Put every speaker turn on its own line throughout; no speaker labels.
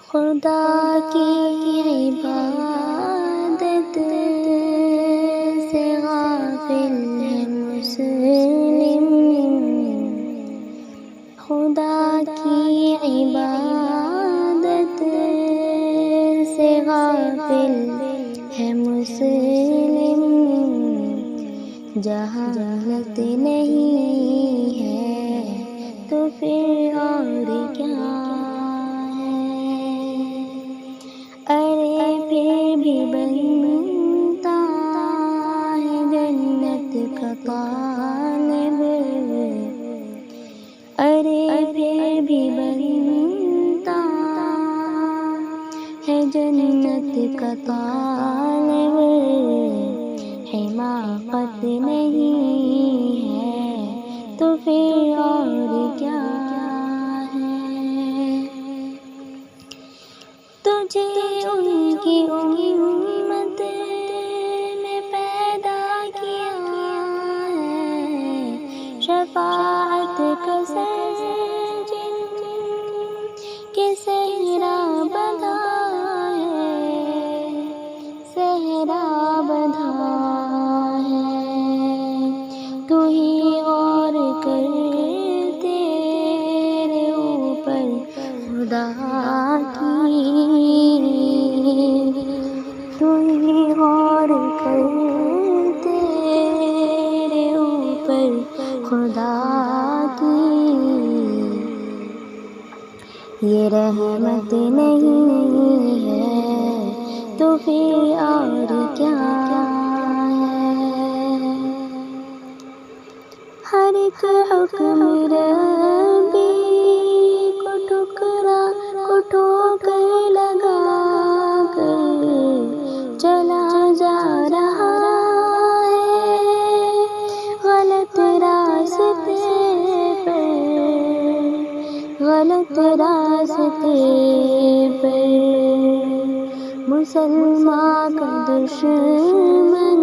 خدا کی عبادت سے غافل ہے مسلم، خدا کی عبادت سے غافل ہے مسلم، جہالت نہیں ہے تو پھر اور کیا ہے؟ ارے پھر بھی بنتا ہے جنت کا طالب، ارے پھر بھی بنتا ہے جنت کا طالب، حماقت نہیں ہے تو پھر اور کیا ہے؟ تجھے ان کی امت نے پیدا کیا ہے، شفاعت کا سر جن کے صحرا بندھا ہے، صحرا بندھا ہے، تو ہی غور کر تیرے اوپر خدا کی، تو ہی غور کر تیرے اوپر خدا کی، یہ رحمت نہیں ہے تو پھر اور کیا ہے؟ ہر ایک حکم ربی کو ٹھکرا کو ٹھوکر لگا کر چلا جا رہا ہے غلط راستے پر، غلط راستے پر، مسلمان کا دشمن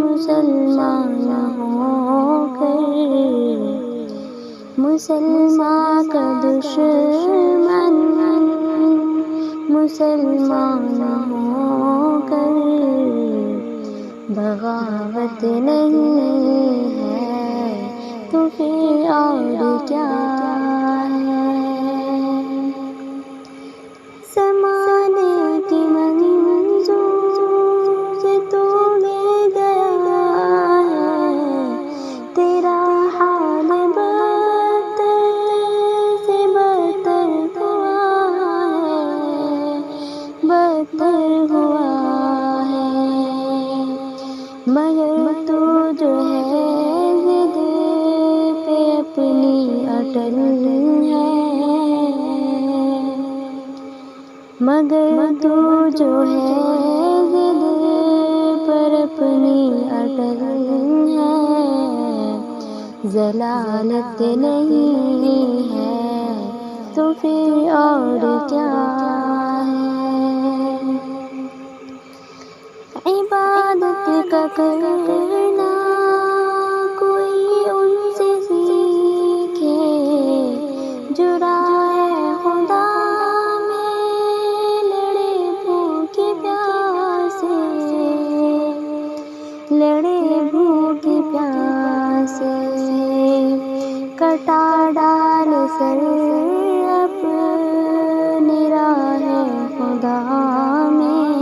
مسلمان ہو کر، مسلمان کا دشمن مسلمان ہو کر، بغاوت نہیں ہے تو پھر اور کیا ہے؟ زمانے کی منظور سے تو لے گیا ہے، تیرا حال بدتر سے بدتر ہوا ہے، بدتر ہوا ہے، مگر تو جو ہے ضد پہ اپنی اٹل ہے، مگر تو جو ہے ضد پر اپنی اٹل ہے، ضلالت نہیں ہے تو پھر اور کیا ہے؟ عبادت کا کرنا کوئی ان سے سیکھے جو راہ خدا میں لڑے بھوکے پیاسے، لڑے بھوکے پیاسے، کٹا ڈال سر اپنی راہ خدا میں،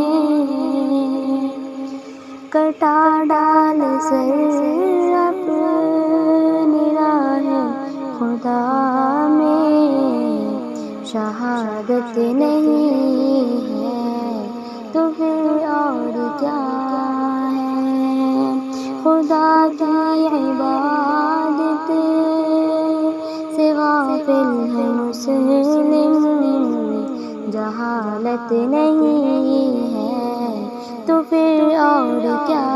کٹا ڈال سر اپنی راہ خدا میں، شہادت نہیں ہے تو پھر اور کیا ہے؟ خدا کی عبادت سے غافل ہے مسلم، جہالت نہیں ہے تو پھر اور کیا